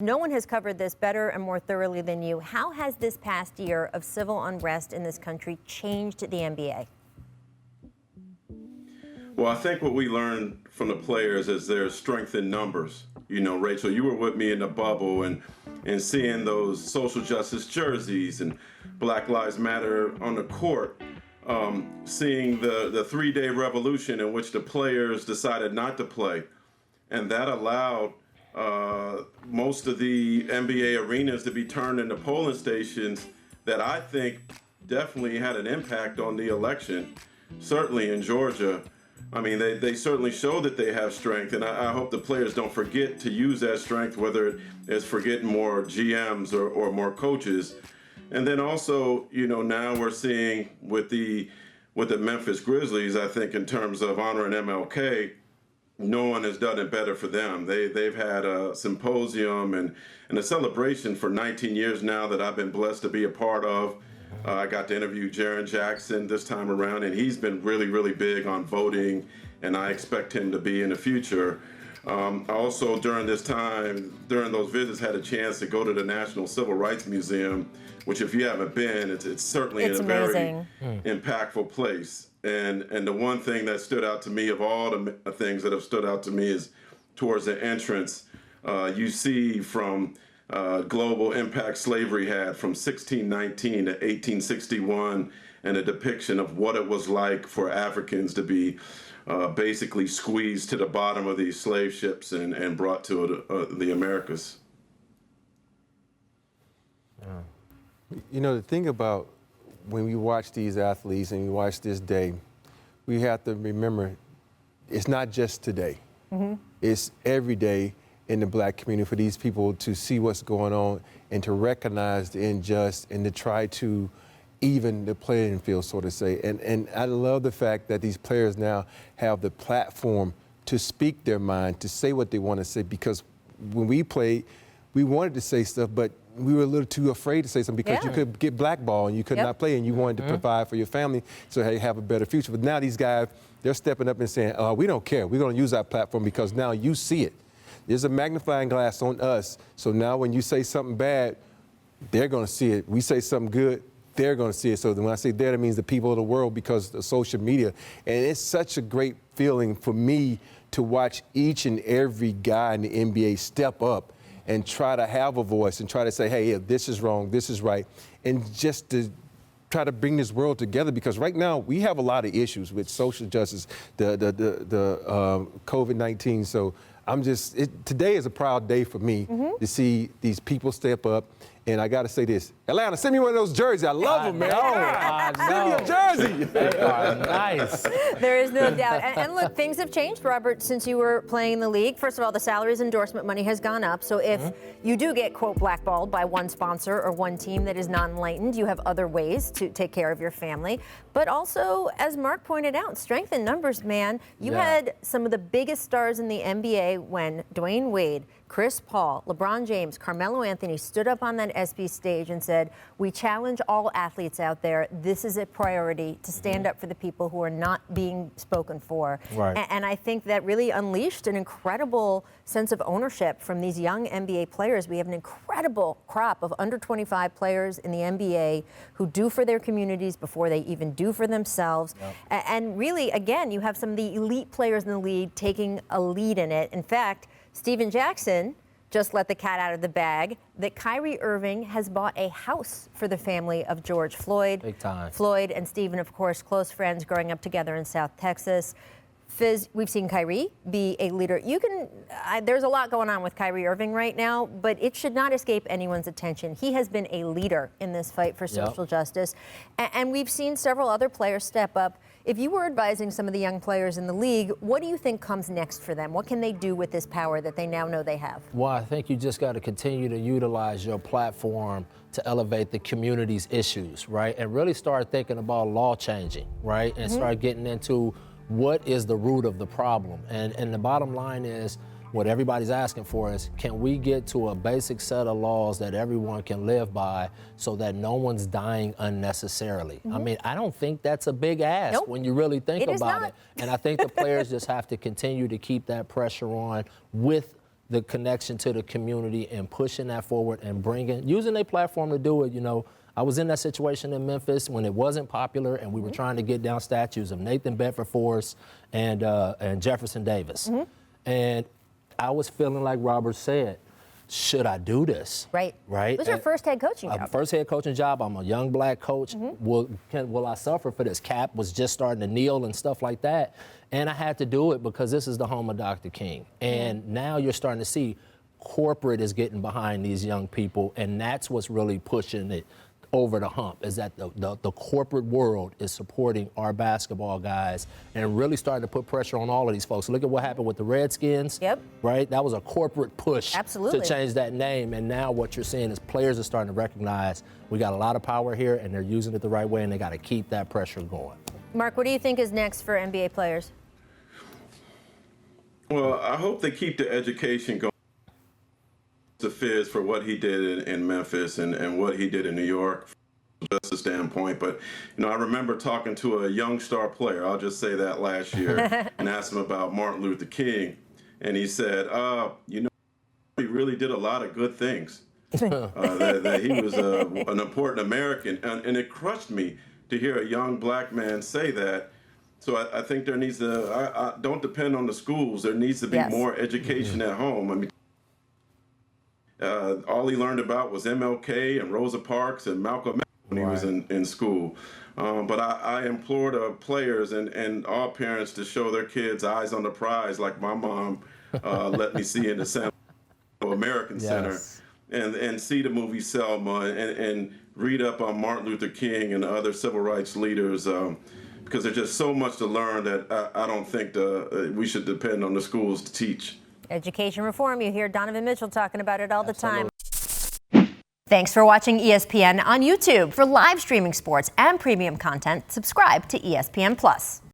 No one has covered this better and more thoroughly than you. How has this past year of civil unrest in this country changed the NBA? Well, I think what we learned from the players is there's strength in numbers. You know, Rachel, you were with me in the bubble and seeing those social justice jerseys and Black Lives Matter on the court, seeing the 3-day revolution in which the players decided not to play. And that allowed most of the NBA arenas to be turned into polling stations that I think definitely had an impact on the election, certainly in Georgia. I mean, they certainly show that they have strength, and I hope the players don't forget to use that strength, whether it's for getting more GMs or more coaches. And then also, you know, now we're seeing with the Memphis Grizzlies, I think in terms of honoring MLK, no one has done it better for them. They've had a symposium and a celebration for 19 years now that I've been blessed to be a part of. I got to interview Jaren Jackson this time around, and he's been really, really big on voting, and I expect him to be in the future. I also, during this time, during those visits, had a chance to go to the National Civil Rights Museum, which if you haven't been, it's certainly a very impactful place. And the one thing that stood out to me of all the things that have stood out to me is towards the entrance, you see from global impact slavery had from 1619 to 1861, and a depiction of what it was like for Africans to be basically squeezed to the bottom of these slave ships and brought to the Americas. You know, the thing about when we watch these athletes and we watch this day, we have to remember it's not just today. It's every day in the Black community for these people to see what's going on and to recognize the unjust and to try to even the playing field, so to say. And I love the fact that these players now have the platform to speak their mind, to say what they want to say, because when we played, we wanted to say stuff, but we were a little too afraid to say something because you could get blackballed and you could not play, and you wanted to provide for your family so you have a better future. But now these guys, they're stepping up and saying, we don't care. We're going to use our platform because now you see it. There's a magnifying glass on us. So now when you say something bad, they're going to see it. We say something good, they're going to see it. So when I say there, that means the people of the world because of social media. And it's such a great feeling for me to watch each and every guy in the NBA step up and try to have a voice and try to say, hey, yeah, this is wrong, this is right, and just to try to bring this world together, because right now we have a lot of issues with social justice, the COVID-19. So today is a proud day for me to see these people step up. And I got to say this, Atlanta, send me one of those jerseys. I love them, man. Send me a jersey. They are nice. There is no doubt. And look, things have changed, Robert, since you were playing in the league. First of all, the salaries endorsement money has gone up. So if you do get, quote, blackballed by one sponsor or one team that is non-enlightened, you have other ways to take care of your family. But also, as Mark pointed out, strength in numbers, man. You had some of the biggest stars in the NBA when Dwayne Wade, Chris Paul, LeBron James, Carmelo Anthony stood up on that SB stage and said, we challenge all athletes out there. This is a priority to stand up for the people who are not being spoken for. Right. And I think that really unleashed an incredible sense of ownership from these young NBA players. We have an incredible crop of under 25 players in the NBA who do for their communities before they even do for themselves. And really, again, you have some of the elite players in the league taking a lead in it. In fact, Stephen Jackson just let the cat out of the bag that Kyrie Irving has bought a house for the family of George Floyd. Big time. Floyd and Stephen, of course, close friends growing up together in South Texas. Fizz, we've seen Kyrie be a leader. There's a lot going on with Kyrie Irving right now, but it should not escape anyone's attention. He has been a leader in this fight for social justice. And we've seen several other players step up. If you were advising some of the young players in the league, what do you think comes next for them? What can they do with this power that they now know they have? Well, I think you just got to continue to utilize your platform to elevate the community's issues, right? And really start thinking about law changing, right? And start getting into what is the root of the problem. And the bottom line is, what everybody's asking for is, can we get to a basic set of laws that everyone can live by so that no one's dying unnecessarily? I mean, I don't think that's a big ask when you really think about it. And I think the players just have to continue to keep that pressure on with the connection to the community and pushing that forward and using their platform to do it. You know, I was in that situation in Memphis when it wasn't popular and we were trying to get down statues of Nathan Bedford Forrest and Jefferson Davis. And I was feeling like Robert said, should I do this? Right. It was your first head coaching job. First head coaching job. I'm a young black coach. Will I suffer for this? Cap was just starting to kneel and stuff like that. And I had to do it because this is the home of Dr. King. And now you're starting to see corporate is getting behind these young people, and that's what's really pushing it over the hump, is that the corporate world is supporting our basketball guys and really starting to put pressure on all of these folks. Look at what happened with the Redskins. Right? That was a corporate push to change that name. And now what you're seeing is players are starting to recognize we got a lot of power here and they're using it the right way, and they got to keep that pressure going. Mark, what do you think is next for NBA players? Well, I hope they keep the education going. To Fizz for what he did in Memphis and what he did in New York, from a justice standpoint. But, you know, I remember talking to a young star player, I'll just say that, last year, and asked him about Martin Luther King. And he said, you know, he really did a lot of good things. That he was an important American. And it crushed me to hear a young black man say that. So I think there needs to, don't depend on the schools. There needs to be more education at home. I mean, all he learned about was MLK and Rosa Parks and Malcolm X when he was in school. But I implore the players and all parents to show their kids eyes on the prize, like my mom let me see in the San American Center, and see the movie Selma and read up on Martin Luther King and other civil rights leaders. Because there's just so much to learn that I don't think we should depend on the schools to teach. Education reform, you hear Donovan Mitchell talking about it all the time. Thanks for watching ESPN on YouTube. For live streaming sports and premium content, subscribe to ESPN+.